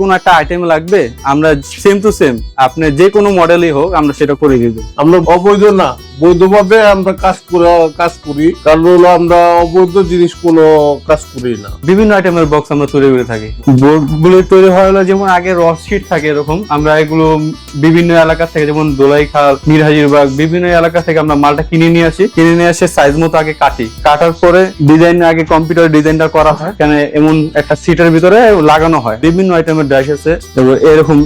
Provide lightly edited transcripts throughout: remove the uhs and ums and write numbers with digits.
কোন একটা আইটেম লাগবে আমরা সেম টু সেম আপনি যে কোনো মডেলই হোক আমরা সেটা করে দিব। আমরা অবৈধ না, বৈধভাবে আমরা কাজ করি, কারণ হলো আমরা অবৈধ জিনিস কোনো কাজ করি না। বিভিন্ন আইটেমের বক্স আমরা তৈরি করে থাকি। বোর্ডগুলো তৈরি হয় হলো যেমন আগে র শিট থাকে এরকম, আমরা এগুলো বিভিন্ন এলাকা থেকে যেমন দোলাইখাল, মিরহাজিরবাগ বিভিন্ন এলাকা থেকে আমরা মালটা কিনে নিয়ে আসি, সাইজ মতো আগে কাটার পরে ডিজাইন আগে কম্পিউটার ডিজাইনটা করা হয়, কেন এমন একটা সিটের ভিতরে লাগানো হয়। বিভিন্ন আইটেমের ডাইস আছে, এরকম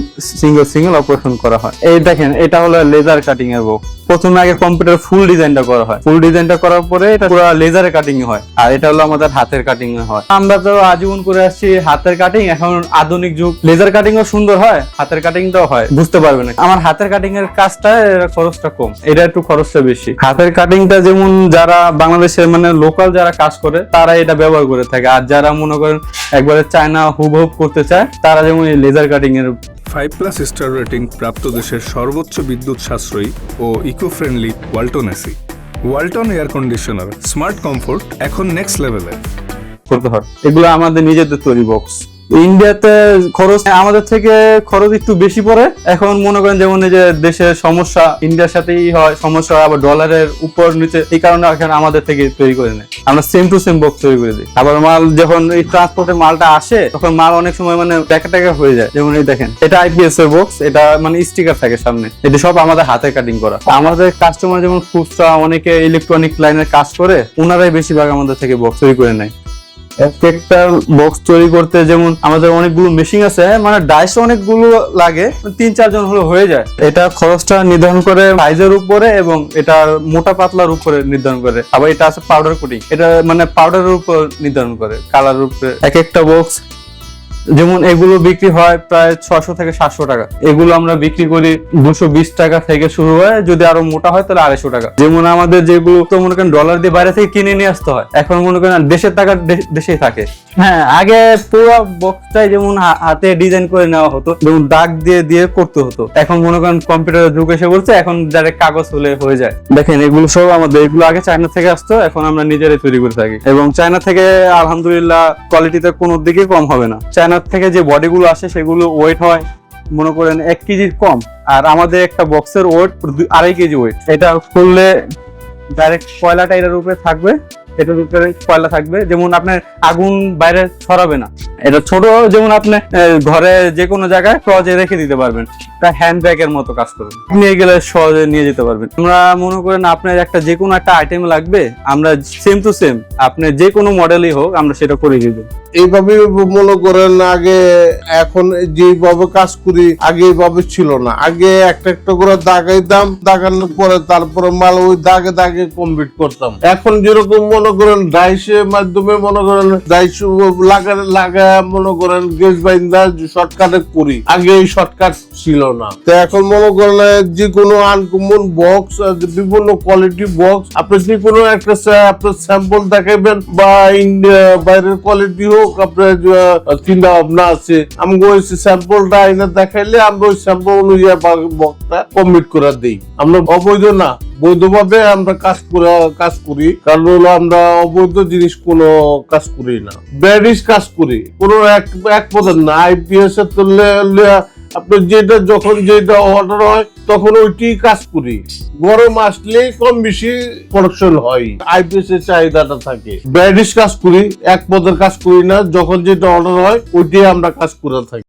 সিঙ্গেল অপারেশন করা হয়। এই দেখেন এটা হলো লেজার কাটিং এর বক্স। প্রথমে আগে কম্পিউটার ফুল ডিজাইনটা করা হয়, ফুল ডিজাইনটা করার পরে এটা পুরো লেজারে কাটিং হয়, আর এটা হলো আমাদের হাতের কাটিং হয়। আমরা তো আজীবন করে আসছি হাতের কাটিং, এখন আধুনিক যুগ, লেজার কাটিং ও সুন্দর হয়, হাতের কাটিংটাও হয়, বুঝতে পারবেন না। আমার হাতের কাটিং এর কাজটা খরচটা কম, এটা একটু খরচটা বেশি। হাতের কাটিংটা যেমন যারা বাংলাদেশের মানে লোকাল যারা কাজ করে তারা এটা ব্যবহার করে থাকে, আর যারা মনে করেন একবারে চায়না হুবহুব করতে চায় তারা যেমন এই লেজার কাটিং এর 5+ স্টার রেটিং প্রাপ্ত দেশের সর্বোচ্চ বিদ্যুৎ সাশ্রয়ী ও eco friendly Walton AC. Walton air conditioner, smart comfort এখন নেক্সট লেভেলে করতে হয়। এগুলো আমাদের নিজেদের তৈরি বক্স। ইন্ডিয়াতে খরচ আমাদের থেকে খরচ একটু বেশি পড়ে। এখন মনে করেন যেমন এই যে দেশের সমস্যা, ইন্ডিয়ার সাথেই হয় সমস্যা, আবার ডলারের উপর নিচে, এই কারণে এখানে আমাদের থেকে তৈরি করে নেয়। আমরা সেম টু সেম বক্স তৈরি করে দিই। আবার মাল যখন এই ট্রান্সপোর্টে মালটা আসে তখন মাল অনেক সময় মানে টাকা হয়ে যায়। যেমন এই দেখেন এটা আইপিএস এর বক্স, এটা মানে স্টিকার থাকে সামনে, এটা সব আমাদের হাতে কাটিং করা। আমাদের কাস্টমার যেমন খুচরা অনেকে ইলেকট্রনিক লাইনের কাজ করে, ওনারাই বেশিরভাগ আমাদের থেকে বক্স তৈরি করে নেয়। একটা বক্স তৈরি করতে যেমন আমাদের অনেকগুলো মেশিন আছে, মানে ডাইস অনেকগুলো লাগে, 3-4 জন হলে হয়ে যায়। এটা খরচটা নির্ধারণ করে সাইজের উপরে এবং এটার মোটা পাতলার উপরে নির্ধারণ করে। আবার এটা আছে পাউডার কোটিং, এটা মানে পাউডারের উপর নির্ধারণ করে, কালারের উপরে। এক একটা বক্স যেমন এগুলো বিক্রি হয় প্রায় 600 থেকে 700 টাকা, এগুলো আমরা বিক্রি করি 220 টাকা থেকে শুরু হয়, যদি আরো মোটা হয় তাহলে 250 টাকা। যেমন আমাদের যেগুলো তো মনে করেন ডলার দিয়ে বাইরে থেকে কিনে নিয়ে আসতে হয়, এখন মনে করেন দেশের টাকা দেশেই থাকে। হ্যাঁ, আগে পুরো বক্সটাই যেমন হাতে ডিজাইন করে নেওয়া হতো, যেমন দাগ দিয়ে দিয়ে করতে হতো। এখন মনে করেন কম্পিউটারের যুগ এসে বলছে, এখন ডাইরেক্ট কাগজ হলে হয়ে যায়। দেখেন এগুলো সব আমাদের, এগুলো আগে চায়না থেকে আসতো, এখন আমরা নিজেরাই তৈরি করে থাকি। এবং চায়না থেকে আলহামদুলিল্লাহ কোয়ালিটিতে কোনো দিকে কম হবে না। চায়না থেকে যে বডিগুলো আসে সেগুলো ওয়েট হয় মনে করেন 1 কেজির কম, আর আমাদের একটা বক্সের ওয়েট 2.5 কেজি ওয়েট। এটা করলে ডাইরেক্ট কয়লাটা এটার উপরে থাকবে, এটার উপরে কয়লা থাকবে, যেমন আপনার আগুন বাইরে ছড়াবে না। এটা ছোট, যেমন আপনি ঘরে যে কোনো জায়গায় সহজে রেখে দিতে পারবেন, এটা হ্যান্ড ব্যাগের মতো কাজ করবে, নিয়ে গেলে সহজে নিয়ে যেতে পারবেন। আমরা মনে করেন আপনার একটা যে কোনো একটা আইটেম লাগবে, আমরা সেম টু সেম আপনি যে কোনো মডেলই হোক আমরা সেটা করে দিব। এইভাবে মনে করেন আগে, এখন যেভাবে কাজ করি আগে এইভাবে ছিল না। আগে একটা করে দাগাইতাম, দাগানোর পরে তারপরে মাল ওই দাগে কমপ্লিট করতাম। এখন যেরকম মনে করেন ডাইসের মাধ্যমে মনে করেন ডাইস লাগা মনে করেন গেজ বাইন্দা শর্টকাটে করি, আগে এই শর্টকাট ছিল না। তো এখন মনে করেন যে কোনো আনকমন বক্স, বিভিন্ন কোয়ালিটি বক্স, আপনি যে কোনো একটা আপনার স্যাম্পল দেখাবেন বা বাইরের কোয়ালিটি হোক, আপনার চিন্তা ভাবনা আছে, আমাকে ওই স্যাম্পলটা আইনা দেখাইলে আমরা ওই স্যাম্পল অনুযায়ী বক্সটা কমপ্লিট করে দিই। আমরা অবৈধ না, বৈধভাবে আমরা কাজ করি, কারণ হলো আমরা অবৈধ জিনিস কোনো কাজ করি না, ব্যাডিশ কাজ করি, কোনো এক পদের না। আইপিএস এর তুললে আপনার যেটা যখন যেটা অর্ডার হয় তখন ওইটি কাজ করি। গরম আসলে কম বেশি প্রোডাকশন হয়, আইপিএস এর চাহিদাটা থাকে। ব্যাডিশ কাজ করি, এক পদের কাজ করি না, যখন যেটা অর্ডার হয় ওইটাই আমরা কাজ করে থাকি।